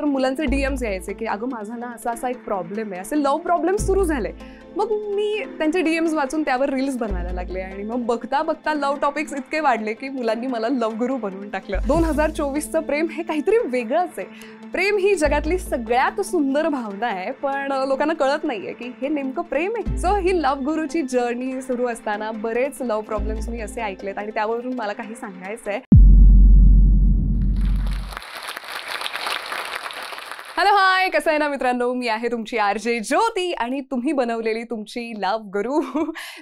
तर मुलांचे डीएम्स यायचे की अगं माझा ना असा एक प्रॉब्लेम आहे, असे लव्ह प्रॉब्लेम सुरू झाले. मग मी त्यांचे डीएम्स वाचून त्यावर रील्स बनवायला लागले आणि मग बघता बघता लव्ह टॉपिक्स इतके वाढले की मुलांनी मला लव्ह गुरु बनवून टाकलं. 2024चं प्रेम हे काहीतरी वेगळंच आहे. प्रेम ही जगातली सगळ्यात सुंदर भावना आहे, पण लोकांना कळत नाहीये की हे नेमकं प्रेम आहे. सो ही लव्ह गुरुची जर्नी सुरू असताना बरेच लव्ह प्रॉब्लेम्स मी असे ऐकलेत आणि त्यावरून मला काही सांगायचं आहे. हॅलो हाय, कसं आहे ना मित्रांनो, मी आहे तुमची आरजे ज्योती आणि तुम्ही बनवलेली तुमची लव्ह गुरु.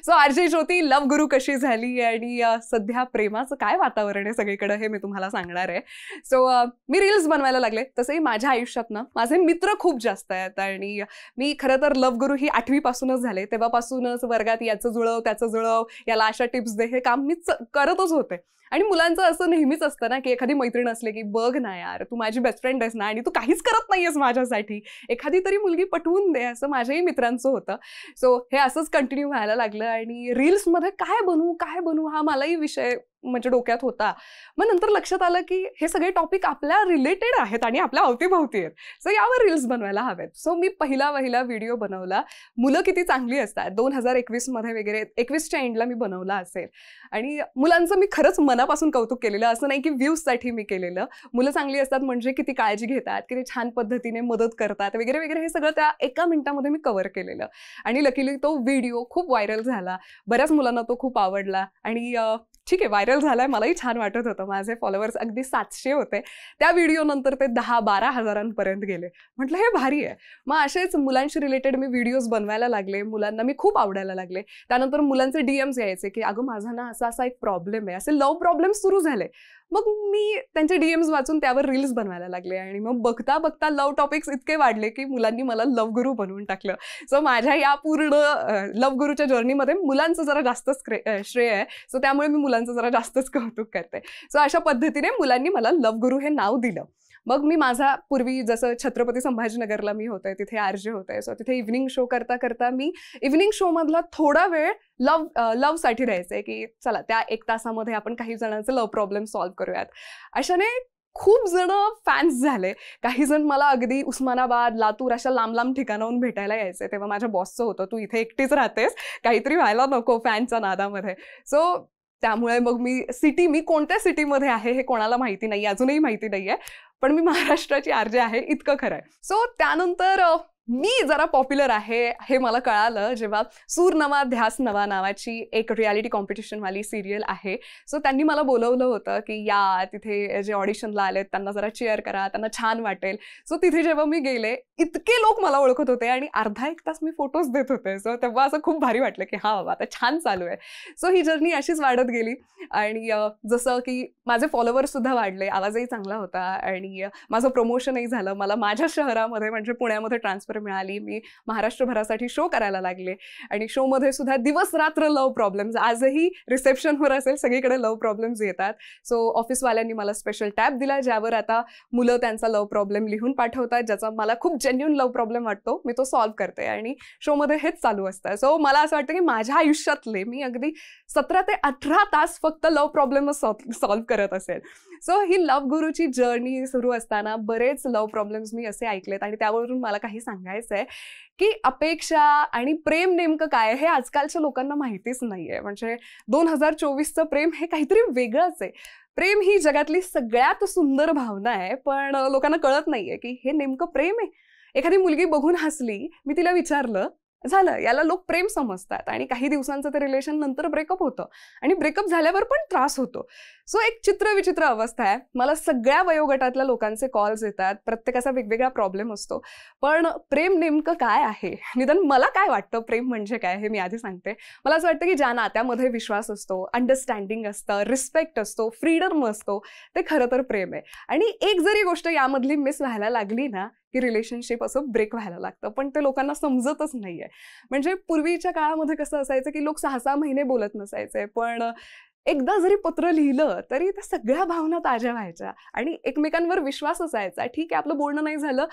सो आरजे ज्योती लव्ह गुरु कशी झाली आणि सध्या प्रेमाचं काय वातावरण आहे सगळीकडे हे मी तुम्हाला सांगणार आहे. सो मी रील्स बनवायला लागले. तसंही माझ्या आयुष्यात ना माझे मित्र खूप जास्त आहेत आणि मी खरं तर लव्ह गुरु ही 8वी पासूनच झाले. तेव्हापासूनच वर्गात याचं जुळव त्याचं जुळव, याला अशा टिप्स दे, हे काम मी करतच होते. आणि मुलांचं असं नेहमीच असतं ना की एखादी मैत्रीण असले की बघ ना यार, तू माझी बेस्ट फ्रेंड आहेस ना आणि तू काहीच करत नाहीयेस माझ्यासाठी, एखादी तरी मुलगी पटवून दे, असं माझ्याही मित्रांचं होतं. सो हे असंच कंटिन्यू व्हायला लागलं आणि रील्समध्ये काय बनवू हा मलाही विषय म्हणजे डोक्यात होता. मग नंतर लक्षात आलं की हे सगळे टॉपिक आपल्या रिलेटेड आहेत आणि आपल्या अवतीभवती आहेत. सो यावर रील्स बनवायला हवेत. सो मी पहिला व्हिडिओ बनवला, मुलं किती चांगली असतात, 2021 मध्ये वगैरे, 21च्या एंडला मी बनवला असेल. आणि मुलांचं मी खरंच मनापासून कौतुक केलेलं, असं नाही की व्ह्यूजसाठी मी केलेलं. मुलं चांगली असतात म्हणजे किती काळजी घेतात, किती छान पद्धतीने मदत करतात वगैरे वगैरे, हे सगळं त्या 1 मिनिटामध्ये मी कव्हर केलेलं. आणि लकीली तो व्हिडिओ खूप व्हायरल झाला, बऱ्याच मुलांना तो खूप आवडला आणि ठीक आहे, व्हायरल झालाय, मलाही छान वाटत होतं. माझे फॉलोअर्स अगदी 700 होते. त्या व्हिडिओ नंतर ते 10-12 हजारांपर्यंत गेले. म्हटलं हे भारी आहे. मग असेच मुलांशी रिलेटेड मी व्हिडिओज बनवायला लागले, मुलांना मी खूप आवडायला लागले. त्यानंतर मुलांचे डीएम्स यायचे की अगं माझा ना असा एक प्रॉब्लेम आहे, असे लव्ह प्रॉब्लेम सुरू झाले. मग मी त्यांचे डीएम्स वाचून त्यावर रील्स बनवायला लागले आणि मग बघता बघता लव्ह टॉपिक्स इतके वाढले की मुलांनी मला लव्ह गुरु बनवून टाकलं. सो माझ्या या पूर्ण लव्ह गुरुच्या जर्नीमध्ये मुलांचं जरा जास्तच श्रेय आहे. सो त्यामुळे मी मुलांचं जरा जास्तच कौतुक करते. सो अशा पद्धतीने मुलांनी मला लव्ह गुरु हे नाव दिलं. मग मी माझा पूर्वी जसं छत्रपती संभाजीनगरला मी होते, तिथे आरजे होते. सो तिथे इव्हनिंग शो करता करता मी इव्हनिंग शो मधला थोडा वेळ लव्हसाठी द्यायचे की चला त्या 1 तासामध्ये आपण काही जणांचे लव्ह प्रॉब्लेम सॉल्व्ह करूयात. अशाने खूप जण फॅन्स झाले. काही जण मला अगदी उस्मानाबाद, लातूर अशा लांब लांब ठिकाणाहून भेटायला यायचे. तेव्हा माझ्या बॉसचं होतं, तू इथे एकटीच राहतेस, काहीतरी व्हायला नको फॅनच्या नादामध्ये. सो त्यामुळे मग मी कोणत्या सिटीमध्ये आहे हे कोणाला माहिती नाही, अजूनही माहिती नाहीये, पण मी महाराष्ट्राची आरजे आहे इतकं खरं आहे. सो त्यानंतर मी जरा पॉप्युलर आहे हे मला कळालं जेव्हा सूर नवा ध्यास नवा नावाची एक रियालिटी कॉम्पिटिशनवाली सिरियल आहे. सो त्यांनी मला बोलवलं होतं की या तिथे जे ऑडिशनला आलेत त्यांना जरा चेअर करा, त्यांना छान वाटेल. सो तिथे जेव्हा मी गेले, इतके लोक मला ओळखत होते आणि अर्धा 1 तास मी फोटोज देत होते. सो तेव्हा असं खूप भारी वाटलं की हा बाबा आता छान चालू आहे. सो ही जर्नी अशीच वाढत गेली आणि जसं की माझे फॉलोअर्स सुद्धा वाढले, आवाजही चांगला होता आणि माझं प्रमोशनही झालं. मला माझ्या शहरामध्ये म्हणजे पुण्यामध्ये ट्रान्सफर मिळाली. मी महाराष्ट्रभरासाठी शो करायला लागले आणि शोमध्ये सुद्धा दिवस रात्र लव्ह प्रॉब्लेम्स, आजही रिसेप्शनवर असेल सगळीकडे लव्ह प्रॉब्लेम्स येतात. सो ऑफिसवाल्यांनी मला स्पेशल टॅब दिला, ज्यावर आता मुलं त्यांचा लव्ह प्रॉब्लेम लिहून पाठवतात, ज्याचा मला खूप जेन्युइन लव्ह प्रॉब्लेम वाटतो, मी तो सॉल्व्ह करते आणि शोमध्ये हेच चालू असतं. सो मला असं वाटतं की माझ्या आयुष्यातले मी अगदी 17 ते 18 तास फक्त लव्ह प्रॉब्लेमच सॉल्व्ह करत असेल. सो ही लव्ह गुरुची जर्नी सुरू असताना बरेच लव्ह प्रॉब्लेम्स मी असे ऐकलेत आणि त्यावरून मला काही सांगायचं आहे की अपेक्षा आणि प्रेम नेमकं काय हे आजकालच्या लोकांना माहितीच नाहीये. म्हणजे 2024चं प्रेम हे काहीतरी वेगळंच आहे. प्रेम ही जगातली सगळ्यात सुंदर भावना आहे, पण लोकांना कळत नाहीये की हे नेमकं प्रेम आहे. एखादी मुलगी बघून हसली, मी तिला विचारलं, झालं, याला लोक प्रेम समजतात आणि काही दिवसांचं ते रिलेशन नंतर ब्रेकअप होतं आणि ब्रेकअप झाल्यावर पण त्रास होतो. सो एक चित्रविचित्र अवस्था आहे. मला सगळ्या वयोगटातल्या लोकांचे कॉल्स येतात, प्रत्येकाचा वेगवेगळा प्रॉब्लेम असतो. पण प्रेम नेमकं काय आहे, निदान मला काय वाटतं प्रेम म्हणजे काय हे मी आधी सांगते. मला असं वाटतं की ज्या नात्यामध्ये विश्वास असतो, अंडरस्टँडिंग असतं, रिस्पेक्ट असतो, फ्रीडम असतो, ते खरं तर प्रेम आहे. आणि एक जरी गोष्ट यामधली मिस व्हायला लागली ना की रिलेशनशिप असं ब्रेक व्हायला लागतं, पण ते लोकांना समजतच नाहीये. म्हणजे पूर्वीच्या काळामध्ये कसं असायचं की लोक 6-6 महिने बोलत नसायचे, पण एकदा जरी पत्र लिहिलं तरी त्या सगळ्या भावना ताज्या व्हायच्या आणि एकमेकांवर विश्वास असायचा. ठीक आहे, आपलं बोलणं नाही झालं,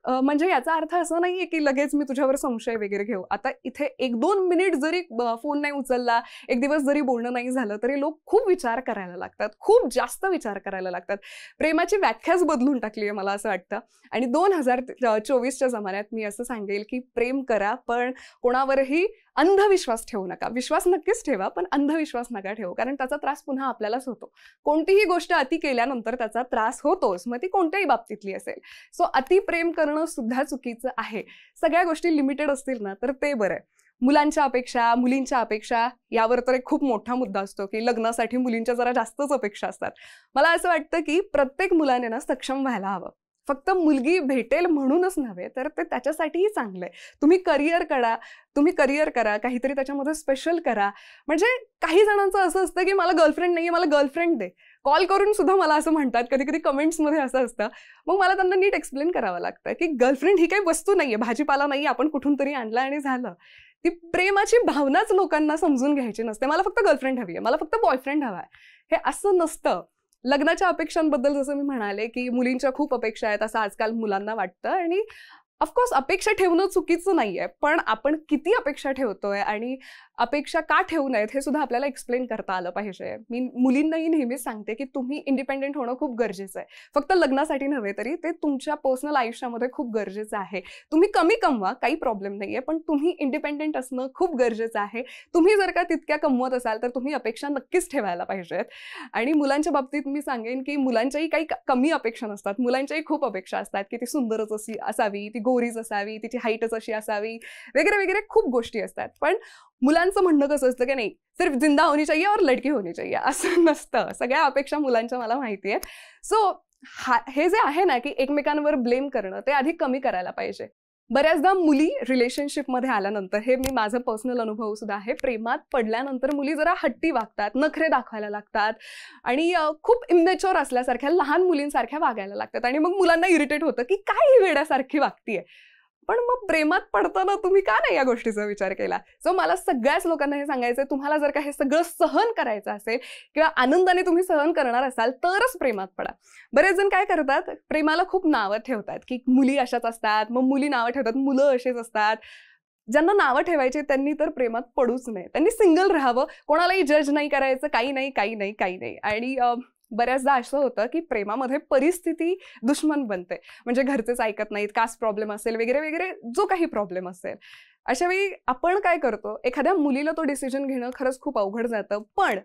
म्हणजे याचा अर्थ असं नाहीये की लगेच मी तुझ्यावर संशय वगैरे घेऊ. आता इथे 1-2 मिनिट जरी फोन नाही उचलला, एक दिवस जरी बोलणं नाही झालं, तरी लोक खूप विचार करायला लागतात, खूप जास्त विचार करायला लागतात. प्रेमाची व्याख्याच बदलून टाकली आहे मला असं वाटतं. आणि 2024च्या जमान्यात मी असं सांगेल की प्रेम करा, पण कोणावरही अंधविश्वास ठेवू नका. विश्वास नक्कीच ठेवा, पण अंधविश्वास नका ठेवू, कारण त्याचा त्रास पुन्हा आपल्यालाच होतो. कोणतीही गोष्ट अति केल्यानंतर त्याचा त्रास होतोच, मग ती कोणत्याही बाबतीतली असेल. सो अति प्रेम करणं सुद्धा चुकीचं आहे. सगळ्या गोष्टी लिमिटेड असतील ना तर ते बरं आहे. मुलांच्या अपेक्षा, मुलींच्या अपेक्षा यावर तर एक खूप मोठा मुद्दा असतो की लग्नासाठी मुलींच्या जरा जास्तच अपेक्षा असतात. मला असं वाटतं की प्रत्येक मुलाने ना सक्षम व्हायला हवं. फक्त मुलगी भेटेल म्हणूनच नव्हे, तर ते त्याच्यासाठीही चांगलं आहे. तुम्ही करिअर करा, काहीतरी त्याच्यामध्ये स्पेशल करा. म्हणजे काही जणांचं असं असतं की मला गर्लफ्रेंड नाहीये, मला गर्लफ्रेंड दे. कॉल करून सुद्धा मला असं म्हणतात, कधी कधी कमेंट्समध्ये असं असतं. मग मला त्यांना नीट एक्सप्लेन करावं लागतं की गर्लफ्रेंड ही काही वस्तू नाहीये, भाजीपाला नाही, आपण कुठून तरी आणला आणि झालं. ती प्रेमाची भावनाच लोकांना समजून घ्यायची नसते. मला फक्त गर्लफ्रेंड हवी आहे, मला फक्त बॉयफ्रेंड हवा आहे, हे असं नसतं. लग्नाच्या अपेक्षांबद्दल जसं मी म्हणाले की मुलींच्या खूप अपेक्षा आहेत असं आजकाल मुलांना वाटतं. आणि ऑफकोर्स अपेक्षा ठेवणं चुकीचं नाहीये, पण आपण किती अपेक्षा ठेवतोय आणि अपेक्षा का ठेवू नयेत हे सुद्धा आपल्याला एक्सप्लेन करता आलं पाहिजे. मी मुलींनाही नेहमीच सांगते की तुम्ही इंडिपेंडेंट होणं खूप गरजेचं आहे. फक्त लग्नासाठी नव्हे, तरी ते तुमच्या पर्सनल आयुष्यामध्ये खूप गरजेचं आहे. तुम्ही कमी कमवा, काही प्रॉब्लेम नाहीये, पण तुम्ही इंडिपेंडेंट असणं खूप गरजेचं आहे. तुम्ही जर का तितक्या कमवत असाल तर तुम्ही अपेक्षा नक्कीच ठेवायला पाहिजेत. आणि मुलांच्या बाबतीत मी सांगेन की मुलांच्याही काही कमी अपेक्षा नसतात, मुलांच्याही खूप अपेक्षा असतात की ती सुंदरच असावी, ती गोरीच असावी, तिची हाईटच अशी असावी, वगैरे वगैरे खूप गोष्टी असतात. पण मुलांचं म्हणणं कसं असतं की नाही, सिर्फ जिंदा होनी चाहिए और लडकी होनी चाहिए, असं नसतं. सगळ्या अपेक्षा मुलांच्या मला माहिती आहे. सो हे जे आहे ना की एकमेकांवर ब्लेम करणं, ते आधी कमी करायला पाहिजे. बऱ्याचदा मुली रिलेशनशिपमध्ये आल्यानंतर, हे मी माझं पर्सनल अनुभव सुद्धा आहे, प्रेमात पडल्यानंतर मुली जरा हट्टी वागतात, नखरे दाखवायला लागतात आणि खूप इमॅच्युअर असल्यासारख्या, लहान मुलींसारख्या वागायला लागतात. आणि मग मुलांना इरिटेट होतं की काय ही वेड्यासारखी वागतीये. पण मग प्रेमात पडताना तुम्ही का नाही या गोष्टीचा विचार केला? सो मला सगळ्याच लोकांना हे सांगायचंय, तुम्हाला जर का हे सगळं सहन करायचं असेल किंवा आनंदाने तुम्ही सहन करणार असाल तरच प्रेमात पडा. बरेच जण काय करतात, प्रेमाला खूप नावं ठेवतात की मुली अशाच असतात, मग मुली नावं ठेवतात, मुलं असेच असतात. ज्यांना नावं ठेवायचे त्यांनी तर प्रेमात पडूच नये, त्यांनी सिंगल राहावं, कोणालाही जज नाही करायचं, काही नाही. आणि बऱ्याचदा असं होतं की प्रेमामध्ये परिस्थिती दुश्मन बनते. म्हणजे घरचेच ऐकत नाहीत, कास्ट प्रॉब्लेम असेल, वगैरे वगैरे, जो काही प्रॉब्लेम असेल. अशा वेळी आपण काय करतो, एखाद्या मुलीला तो डिसिजन घेणं खरंच खूप अवघड जातं, पण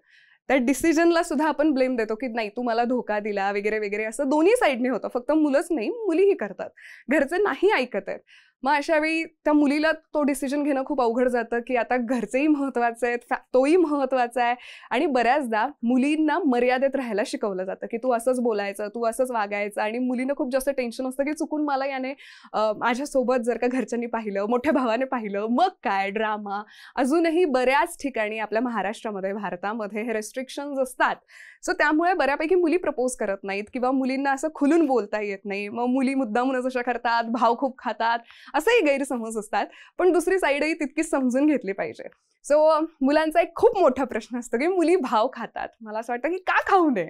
त्या डिसिजनला सुद्धा आपण ब्लेम देतो की नाही, तू मला धोका दिला, वगैरे वगैरे. असं दोन्ही साईडने होतं, फक्त मुलंच नाही, मुलीही करतात. घरचे नाही ऐकत आहेत. मग अशा वेळी त्या मुलीला तो डिसिजन घेणं खूप अवघड जातं की आता घरचेही महत्वाचे आहेत, तोही महत्वाचा आहे. आणि बऱ्याचदा मुलींना मर्यादेत राहायला शिकवलं जातं की तू असंच बोलायचं, तू असंच वागायचं. आणि मुलींना खूप जास्त टेन्शन असतं की चुकून मला याने माझ्यासोबत जर का घरच्यांनी पाहिलं, मोठ्या भावाने पाहिलं, मग काय ड्रामा. अजूनही बऱ्याच ठिकाणी आपल्या महाराष्ट्रामध्ये, भारतामध्ये हे रेस्ट्रिक्शन्स असतात. सो त्यामुळे बऱ्यापैकी मुली प्रपोज करत नाहीत किंवा मुलींना असं खुलून बोलता येत नाही. मग मुली मुद्दामूनच अशा करतात, भाव खूप खातात, असंही गैरसमज असतात. पण दुसरी साईडही तितकीच समजून घेतली पाहिजे. सो मुलांचा एक खूप मोठा प्रश्न असतो की मुली भाव खातात. मला असं वाटतं की का खाऊ नये,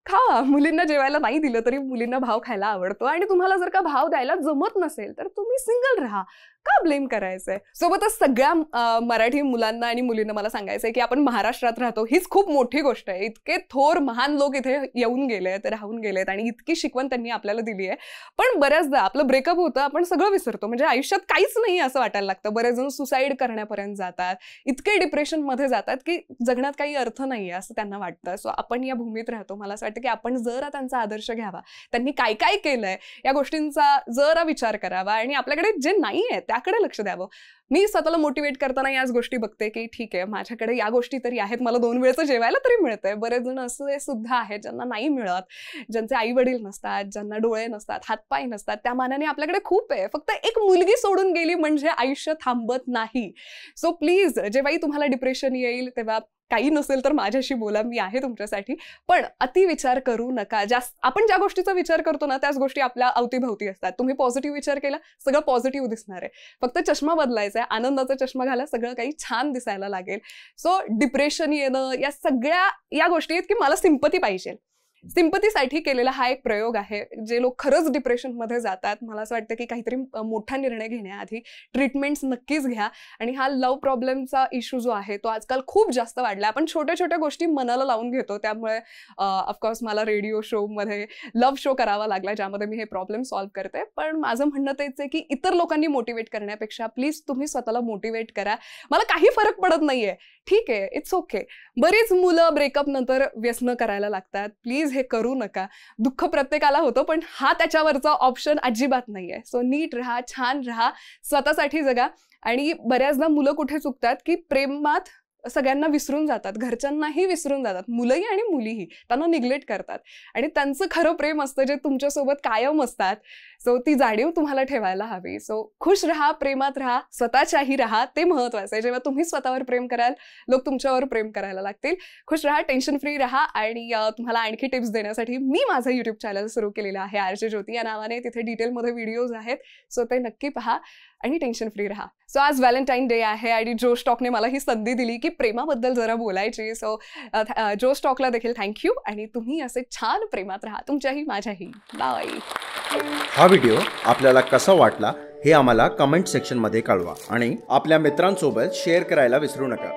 खावा. मुलींना जेवायला नाही दिलं तरी मुलींना भाव खायला आवडतो. आणि तुम्हाला जर का भाव द्यायला जमत नसेल तर तुम्ही सिंगल राहा, का ब्लेम करायचंय? सोबतच सगळ्या मराठी मुलांना आणि मुलींना मला सांगायचंय की आपण महाराष्ट्रात राहतो, हीच खूप मोठी गोष्ट आहे. इतके थोर महान लोक इथे येऊन गेलेत, राहून गेलेत आणि इतकी शिकवण त्यांनी आपल्याला दिली आहे. पण बऱ्याचदा आपलं ब्रेकअप होतं, आपण सगळं विसरतो, म्हणजे आयुष्यात काहीच नाही असं वाटायला लागतं. बरेच जण सुसाईड करण्यापर्यंत जातात, इतके डिप्रेशनमध्ये जातात की जगण्यात काही अर्थ नाहीये असं त्यांना वाटतं. सो आपण या भूमीत राहतो, मला असं वाटतं की आपण जरा त्यांचा आदर्श घ्यावा, त्यांनी काय काय केलंय या गोष्टींचा जरा विचार करावा आणि आपल्याकडे जे नाही आहे त्याकडे लक्ष द्यावं. मी स्वतःला मोटिवेट करताना याच गोष्टी बघते की ठीक आहे, माझ्याकडे या गोष्टी तरी आहेत, मला 2 वेळचं जेवायला तरी मिळतंय. बरेच जण असे सुद्धा आहेत ज्यांना नाही मिळत, ज्यांचे आई वडील नसतात, ज्यांना डोळे नसतात, हातपाय नसतात. त्या मानाने आपल्याकडे खूप आहे. फक्त एक मुलगी सोडून गेली म्हणजे आयुष्य थांबत नाही. सो प्लीज, जेव्हाही तुम्हाला डिप्रेशन येईल तेव्हा काही नसेल तर माझ्याशी बोला, मी आहे तुमच्यासाठी. पण अति विचार करू नका. आपण ज्या गोष्टीचा विचार करतो ना त्याच गोष्टी आपल्या अवतीभवती असतात. तुम्ही पॉझिटिव्ह विचार केला, सगळं पॉझिटिव्ह दिसणार आहे. फक्त चष्मा बदलायचा आहे, आनंदाचा चष्मा घाला, सगळं काही छान दिसायला लागेल. सो डिप्रेशन येणं या सगळ्या या गोष्टी आहेत की मला सिंपती पाहिजे. सिंपतीसाठी केलेला हा एक प्रयोग आहे. जे लोक खरंच डिप्रेशनमध्ये जातात, मला असं वाटतं की काहीतरी मोठा निर्णय घेण्याआधी ट्रीटमेंट्स नक्कीच घ्या. आणि हा लव्ह प्रॉब्लेमचा इश्यू जो आहे तो आजकाल खूप जास्त वाढला. आपण छोट्या छोट्या गोष्टी मनाला लावून घेतो. त्यामुळे ऑफकोर्स मला रेडिओ शोमध्ये लव्ह शो करावा लागला ज्यामध्ये मी हे प्रॉब्लेम सॉल्व्ह करते. पण माझं म्हणणं तेच आहे की इतर लोकांनी मोटिवेट करण्यापेक्षा प्लीज तुम्ही स्वतःला मोटिवेट करा. मला काही फरक पडत नाहीये, ठीक आहे, इट्स ओके. बरीच मुलं ब्रेकअप नंतर व्यसन करायला लागतात. प्लीज हे करू नका. दुःख प्रत्येकाला होतं, पण हा त्याच्यावरचा ऑप्शन अजिबात नाहीये. सो नीट राहा, छान राहा, स्वतःसाठी जगा. आणि बऱ्याचदा मुलं कुठे चुकतात की प्रेमात सगळ्यांना विसरून जातात, घरच्यांनाही विसरून जातात, मुलंही आणि मुलीही त्यांना निग्लेक्ट करतात. आणि त्यांचं खरं प्रेम असतं जे तुमच्यासोबत कायम असतात. सो ती जाणीव तुम्हाला ठेवायला हवी. सो खुश राहा, प्रेमात राहा, स्वतःच्याही राहा, ते महत्वाचं आहे. जेव्हा तुम्ही स्वतःवर प्रेम कराल, लोक तुमच्यावर प्रेम करायला लागतील. खुश राहा, टेन्शन फ्री राहा. आणि तुम्हाला आणखी टिप्स देण्यासाठी मी माझं युट्यूब चॅनल सुरू केलेलं आहे आरजे ज्योती या नावाने. तिथे डिटेलमध्ये व्हिडिओज आहेत. सो ते नक्की पहा आणि टेन्शन फ्री राहा. सो आज व्हॅलेंटाईन डे आहे आणि जो स्टॉकने मला ही संधी दिली की प्रेमाबद्दल जरा बोलायची. सो जो स्टॉकला देखील थँक्यू. आणि तुम्ही असे छान प्रेमात राहा, तुमच्याही माझ्याही. बाय. हा व्हिडिओ आपल्याला कसा वाटला हे आम्हाला कमेंट सेक्शनमध्ये कळवा आणि आपल्या मित्रांसोबत शेअर करायला विसरू नका.